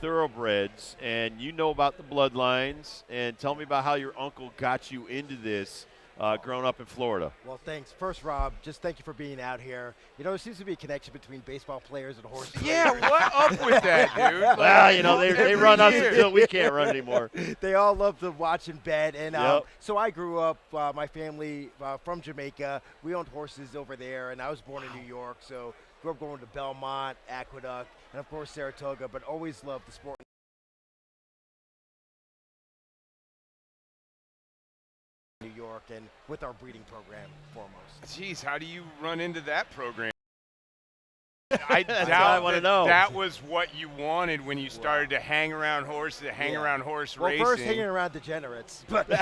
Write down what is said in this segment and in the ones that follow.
Thoroughbreds, and you know about the bloodlines. And tell me about how your uncle got you into this growing up in Florida. Well, thanks. First, Rob, just thank you for being out here. You know, there seems to be a connection between baseball players and horses. Yeah, what up with that, dude? Well, you know, they Every run us year. until we can't run anymore. They all love to watch and bet. And Yep. so I grew up, my family from Jamaica. We owned horses over there, and I was born in New York. So grew up going to Belmont, Aqueduct, and, of course, Saratoga, but always loved the sport. New York and with our breeding program foremost. Jeez, how do you run into that program? I That's doubt what I wanna know. that was what you wanted when you started to hang around horses, hang Yeah. around horse Well, racing. first hanging around degenerates, but Well,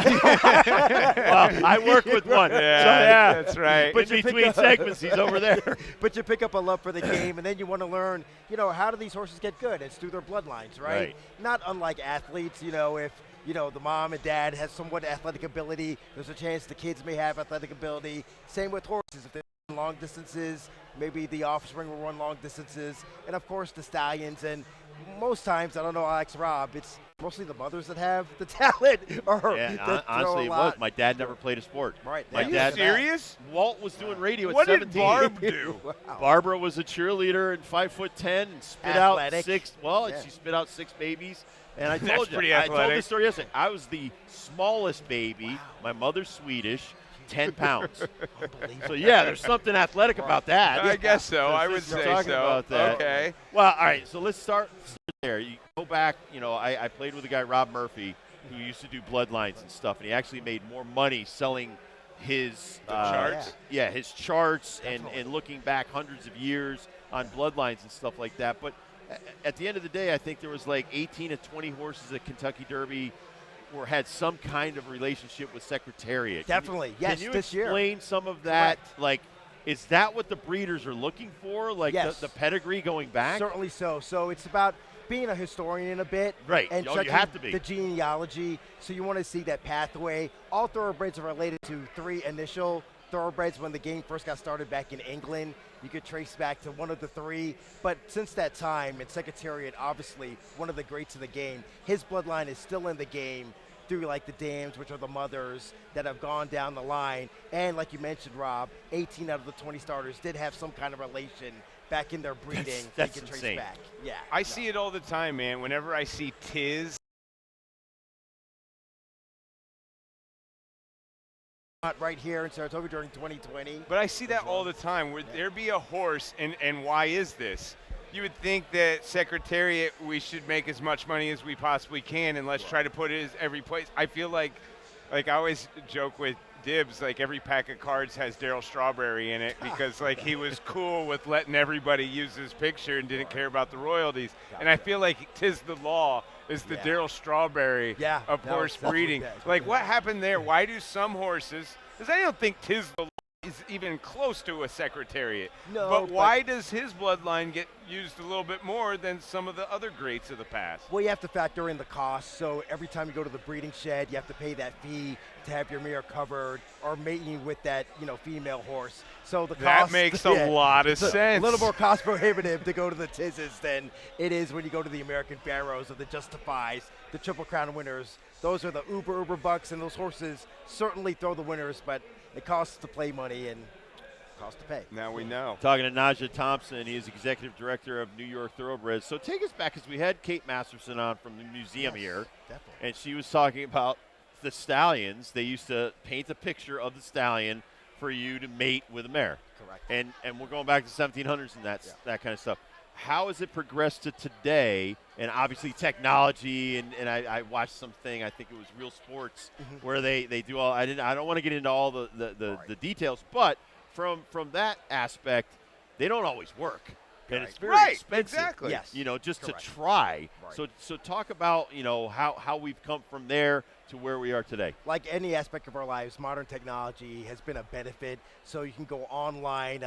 I work with one. Yeah, So, yeah. that's right. But you pick between up- segments, he's over there. but you pick up a love for the game, and then you want to learn, you know, how do these horses get good? It's through their bloodlines, right? Right. Not unlike athletes, you know, if you know the mom and dad has somewhat athletic ability, there's a chance the kids may have athletic ability. Same with horses. If they run long distances, maybe the offspring will run long distances, and of course the stallions. And most times, I don't know, Alex, Rob, it's mostly the mothers that have the talent. Or Yeah, that throw honestly, a it lot. was. My dad never played a sport. Right. My yeah, Are dad- you serious? Walt was doing radio at What 17. did Barb do? Wow. Barbara was a cheerleader and 5'10" and spit Athletic. out 6. Well, Yeah. she spit out 6 babies. And I That's told you, pretty I told athletic. this story yesterday. I was the smallest baby. My mother's Swedish, 10 pounds. Unbelievable. So yeah, there's something athletic about that. I guess so. I would Since we're say talking so. about that. Okay. Well, all right. So let's start there. You go back. You know, I played with a guy, Rob Murphy, who used to do bloodlines and stuff, and he actually made more money selling his charts? Yeah, his charts Definitely. and looking back hundreds of years on bloodlines and stuff like that. But at the end of the day, I think there was like 18 to 20 horses at Kentucky Derby or had some kind of relationship with Secretariat. Definitely. Yes, Can you this year. explain some of that? Correct. Like, is that what the breeders are looking for? Like Yes. the pedigree going back? Certainly so. So it's about being a historian a bit. Right. And Oh, you checking have to be. the genealogy. So you want to see that pathway. All thoroughbreds are related to 3 initial thoroughbreds when the game first got started back in England. You could trace back to one of the 3. But since that time, and Secretariat, obviously one of the greats of the game, his bloodline is still in the game through like the dams, which are the mothers that have gone down the line. And like you mentioned, Rob, 18 out of the 20 starters did have some kind of relation back in their breeding. That's you can trace insane. back. Yeah. I see it all the time, man. Whenever I see Tiz, Right here in Saratoga during 2020. but I see that all the time. Would there be a horse, and why is this? You would think that Secretariat, we should make as much money as we possibly can, and let's try to put it as every place. I feel like I always joke with Dibs, like every pack of cards has Daryl Strawberry in it because like he was cool with letting everybody use his picture and didn't care about the royalties. And I feel like Tiz the Law is the Yeah. Daryl Strawberry Yeah, of that was- horse that's what breeding. that- Like what happened there? Why do some horses, because I don't think Tiz the Law is even close to a Secretariat. No, but but- why does his bloodline get used a little bit more than some of the other greats of the past? Well, you have to factor in the cost. So every time you go to the breeding shed, you have to pay that fee to have your mare covered or mating with that, you know, female horse. So the That cost makes a lot of it's a sense. little more cost prohibitive to go to the Tizes than it is when you go to the American Pharaohs or the Justifies, the Triple Crown winners. Those are the uber bucks, and those horses certainly throw the winners, but it costs to play money and costs to pay. Now we know. Talking to Najja Thompson, he is executive director of New York Thoroughbreds. So take us back, because we had Kate Masterson on from the museum Yes, here, definitely. and she was talking about the stallions. They used to paint a picture of the stallion for you to mate with a mare. Correct. And we're going back to 1700s and that kind of stuff. How has it progressed to today? And obviously technology, and I watched something, I think it was Real Sports, where they do all, I don't want to get into all the details, but from that aspect, they don't always work. And it's very Right, expensive. exactly. Yes. You know, just Correct. to try. Right. So talk about, you know, how we've come from there to where we are today. Like any aspect of our lives, modern technology has been a benefit. So you can go online,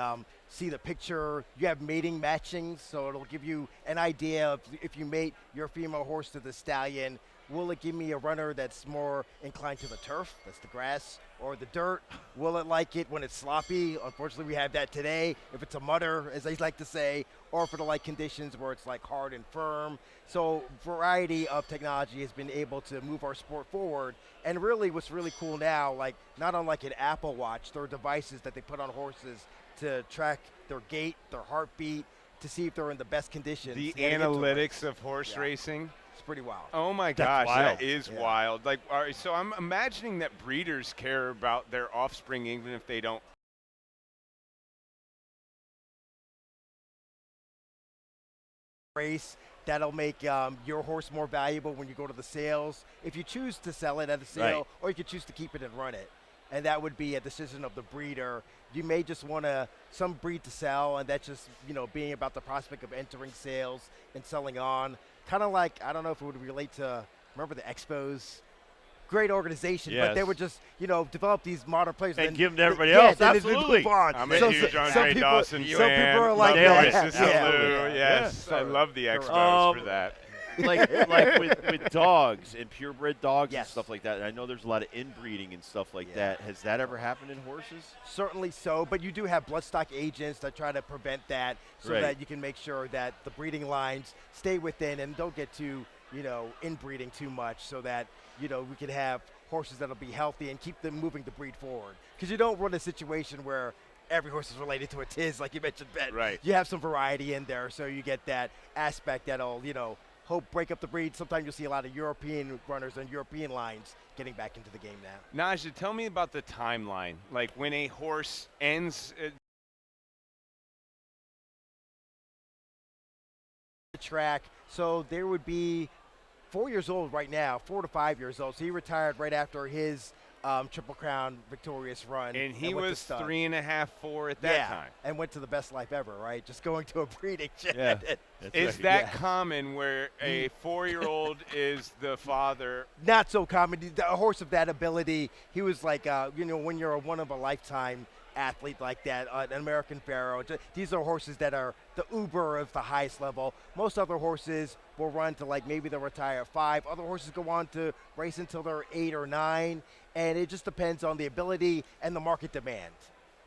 see the picture. You have mating matching, so it'll give you an idea of if you mate your female horse to the stallion, Will it give me a runner that's more inclined to the turf, that's the grass, or the dirt? Will it like it when it's sloppy? Unfortunately, we have that today. If it's a mudder, as they like to say, or for the like conditions where it's like hard and firm. So variety of technology has been able to move our sport forward. And really what's really cool now, like not unlike an Apple Watch, there are devices that they put on horses to track their gait, their heartbeat, to see if they're in the best conditions. The analytics of horse racing. It's pretty wild. Oh my gosh, that is wild. Like, all right, so I'm imagining that breeders care about their offspring even if they don't. Race that'll make your horse more valuable when you go to the sales. If you choose to sell it at a sale, or you could choose to keep it and run it. And that would be a decision of the breeder. You may just want some breed to sell, and that's just, being about the prospect of entering sales and selling on. Kind of like, I don't know if it would relate to, remember the Expos? Great organization, but they would just, develop these modern players. And give them to everybody else, absolutely. Move on. I'm a huge Andre Dawson fan. Some people are like that. Yeah. Yes, I love the Expos for that. like with dogs and purebred dogs and stuff like that. And I know there's a lot of inbreeding and stuff like that. Has that ever happened in horses? Certainly so, but you do have bloodstock agents that try to prevent that so that you can make sure that the breeding lines stay within and don't get too, inbreeding too much so that, we can have horses that'll be healthy and keep them moving the breed forward. Because you don't run a situation where every horse is related to a tiz, like you mentioned, Ben. Right. You have some variety in there, so you get that aspect that'll, break up the breed. Sometimes you'll see a lot of European runners and European lines getting back into the game now. Najja, tell me about the timeline. Like when a horse ends the track, so there would be 4 years old right now, 4 to 5 years old. So he retired right after his Triple Crown victorious run. And he was 3.5, 4 at that time. And went to the best life ever, right? Just going to a breeding shed. Yeah. Is that common where a 4-year-old is the father? Not so common. A horse of that ability, he was like, when you're a one of a lifetime athlete like that, an American Pharaoh. These are horses that are the uber of the highest level. Most other horses will run to maybe they'll retire at 5. Other horses go on to race until they're 8 or 9. And it just depends on the ability and the market demand,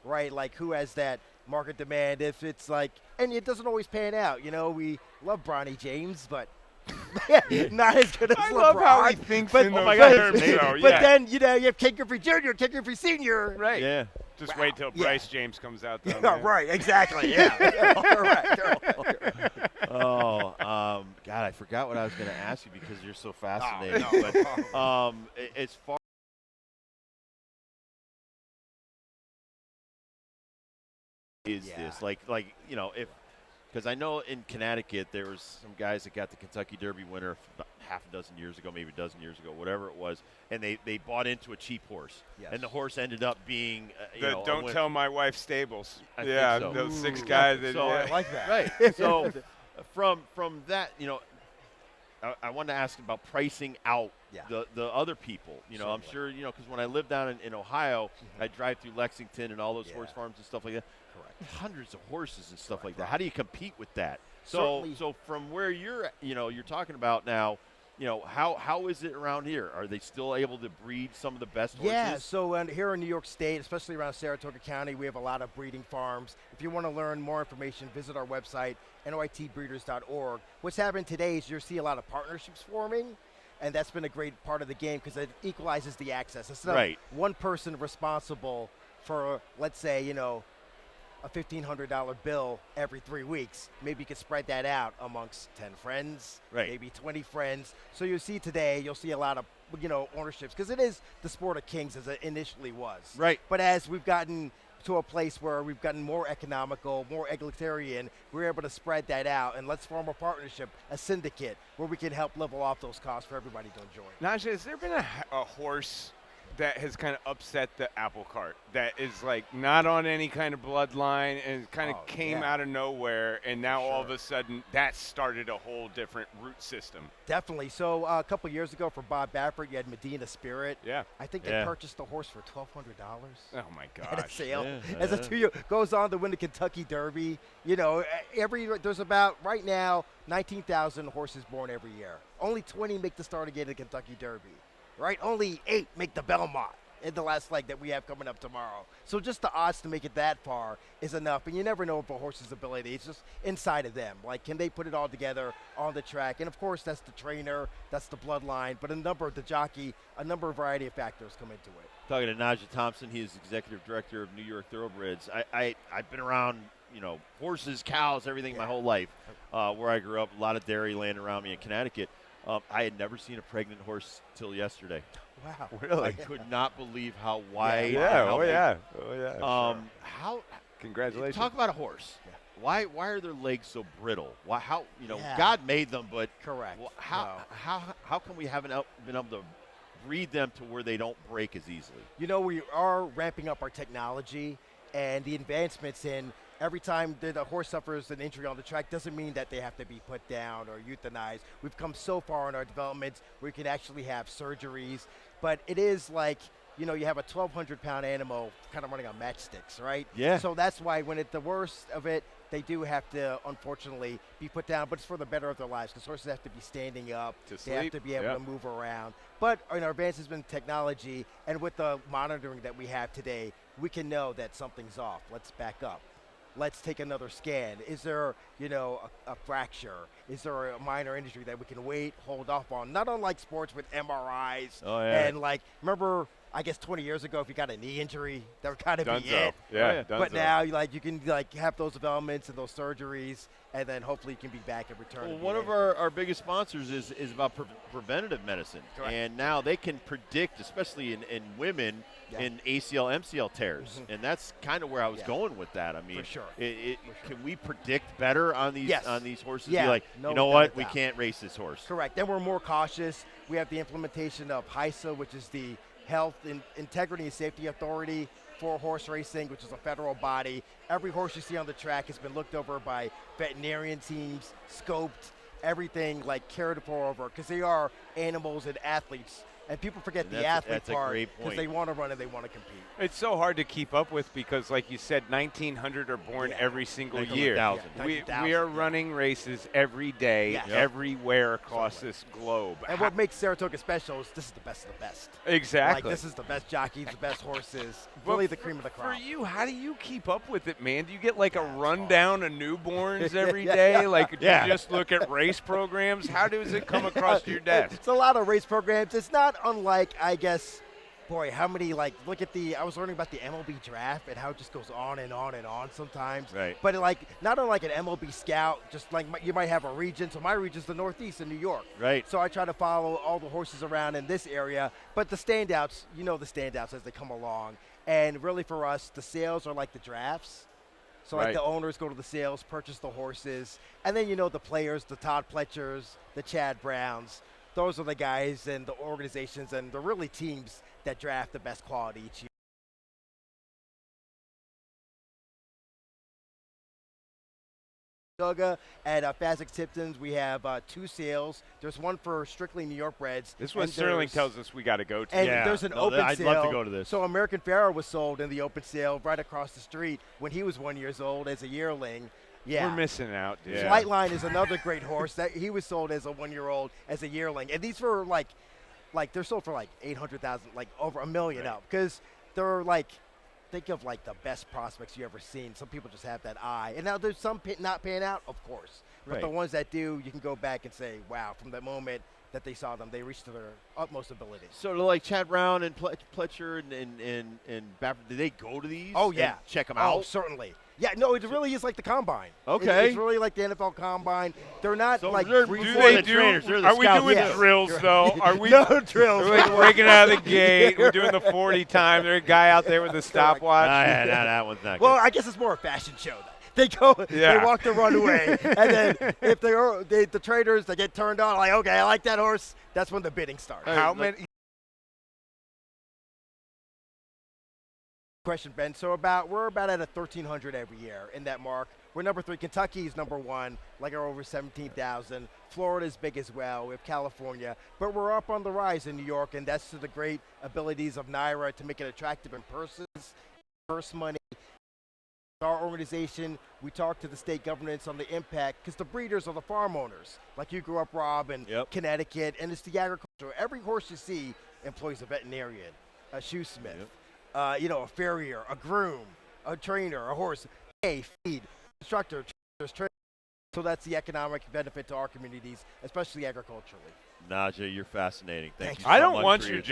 right? Like who has that market demand. If it's and it doesn't always pan out. We love Bronny James, but not as good as LeBron. I love how he thinks in those terms, though. But then, you have Ken Griffey Jr., Ken Griffey Sr. Right. Yeah. Just wait till Bryce James comes out. Right, exactly, yeah. Correct. God, I forgot what I was going to ask you because you're so fascinating. But as far is this if because I know in Connecticut there was some guys that got the Kentucky Derby winner about half a dozen years ago, maybe a dozen years ago, whatever it was, and they bought into a cheap horse, and the horse ended up being don't tell my wife stables. I think so. Those 6 guys. I like that. Right. So from that, I wanted to ask about pricing out the other people. I'm sure because when I lived down in Ohio, I drive through Lexington and all those horse farms and stuff like that. Correct. Hundreds of horses and stuff like that. How do you compete with that? So from where you're talking about now, how is it around here? Are they still able to breed some of the best horses? Yeah, so here in New York State, especially around Saratoga County, we have a lot of breeding farms. If you want to learn more information, visit our website, noitbreeders.org. What's happened today is you'll see a lot of partnerships forming, and that's been a great part of the game because it equalizes the access. Instead of one person responsible for, let's say, a $1,500 bill every 3 weeks. Maybe you could spread that out amongst 10 friends, maybe 20 friends. So you'll see a lot of, ownerships because it is the sport of kings as it initially was. Right. But as we've gotten to a place where we've gotten more economical, more egalitarian, we're able to spread that out and let's form a partnership, a syndicate where we can help level off those costs for everybody to enjoy. Najja, has there been a horse that has kind of upset the apple cart. That is like not on any kind of bloodline and kind of came out of nowhere, and now all of a sudden that started a whole different root system. Definitely. So a couple years ago for Bob Baffert, you had Medina Spirit. Yeah. I think they purchased the horse for $1,200. Oh my gosh. At a sale. Yeah, As a 2-year goes on to win the Kentucky Derby. You know, there's about right now 19,000 horses born every year. Only 20 make the start again in the Kentucky Derby. Right? Only 8 make the Belmont in the last leg that we have coming up tomorrow. So just the odds to make it that far is enough. And you never know if a horse's ability. It's just inside of them. Like, can they put it all together on the track? And, of course, that's the trainer. That's the bloodline. But the jockey, a number of variety of factors come into it. Talking to Najja Thompson, he is executive director of New York Thoroughbreds. I've been around, horses, cows, everything my whole life. Where I grew up, a lot of dairy land around me in Connecticut. I had never seen a pregnant horse till yesterday. Wow. Really? I could not believe how wide. Sure. How? Congratulations. Talk about a horse. Yeah. Why are their legs so brittle? Why? How? God made them, but Correct. How come we haven't been able to breed them to where they don't break as easily? We are ramping up our technology and the advancements in. Every time the horse suffers an injury on the track doesn't mean that they have to be put down or euthanized. We've come so far in our development where we can actually have surgeries. But it is like, you have a 1,200-pound animal kind of running on matchsticks, right? Yeah. So that's why when the worst of it, they do have to, unfortunately, be put down. But it's for the better of their lives because horses have to be standing up. They have to be able to move around. But in our advances in technology and with the monitoring that we have today, we can know that something's off. Let's back up. Let's take another scan. Is there, a fracture? Is there a minor injury that we can wait, hold off on? Not unlike sports with MRIs. Oh, yeah. And, remember, I guess 20 years ago, if you got a knee injury, that would kind of be it. Yeah, But now, you can, have those developments and those surgeries, and then hopefully you can be back and return. Well, one of our biggest sponsors is about preventative medicine. Correct. And now they can predict, especially in women, in ACL, MCL tears. And that's kind of where I was going with that. I mean, for sure. Can we predict better on these horses? Yeah. Be like, you know what, we can't race this horse. Correct. Then we're more cautious. We have the implementation of HISA, which is the Health, Integrity, and Safety Authority for horse racing, which is a federal body. Every horse you see on the track has been looked over by veterinarian teams, scoped, everything cared for over, because they are animals and athletes. And people forget the athlete part because they want to run and they want to compete. It's so hard to keep up with because, like you said, 1,900 are born every single year. We are running races every day, everywhere across this globe. And what makes Saratoga special is this is the best of the best. Exactly. This is the best jockeys, the best horses, really the cream of the crop. For you, how do you keep up with it, man? Do you get a rundown of newborns every day? Do you just look at race programs? How does it come across your desk? It's a lot of race programs. It's not unlike, I guess, how many, look at I was learning about the MLB draft and how it just goes on and on and on sometimes. Right. But not unlike an MLB scout, just you might have a region. So my region's the Northeast in New York. Right. So I try to follow all the horses around in this area. But the standouts, the standouts as they come along. And really for us, the sales are like the drafts. So the owners go to the sales, purchase the horses. And then, the players, the Todd Pletchers, the Chad Browns. Those are the guys and the organizations and the really teams that draft the best quality each year. At Fasig-Tipton's, we have 2 sales. There's one for strictly New York breds. This one Sterling tells us we got to go to. And there's an open sale. I'd love to go to this. So American Pharaoh was sold in the open sale right across the street when he was 1 year old as a yearling. Yeah. We're missing out, dude. Flightline is another great horse that he was sold as a 1 year old as a yearling. And these were they're sold for 800,000, over $1 million up. Because they're think of the best prospects you ever seen. Some people just have that eye. And now there's some not paying out, of course. But the ones that do, you can go back and say, wow, from the moment that they saw them, they reached to their utmost ability. So Chad Brown and Pletcher and Baffert, did they go to these? Oh, yeah. And check them out? Oh, certainly. Yeah, no, it really is like the combine. Okay. It's really like the NFL combine. They're not so they're the trainers. They're the are we scouts. doing drills, though? Are we no drills. We're breaking out of the gate. We're doing the 40 time. There's a guy out there with a stopwatch. That one's not good. Well, I guess it's more a fashion show, though. They go, they walk the runway, and then if the traders, they get turned on, okay, I like that horse. That's when the bidding starts. How many? question, Ben. So we're about at a 1,300 every year in that mark. We're number 3. Kentucky is number 1, like our over 17,000. Florida's big as well. We have California, but we're up on the rise in New York, and that's to the great abilities of NYRA to make it attractive in purse money. Our organization, we talk to the state governments on the impact because the breeders are the farm owners. Like you grew up, Rob, in Connecticut, and it's the agriculture. Every horse you see employs a veterinarian, a shoesmith, a farrier, a groom, a trainer, a horse, feed, instructor, trainers. So that's the economic benefit to our communities, especially agriculturally. Najja, you're fascinating. Thank you I so don't much want for your your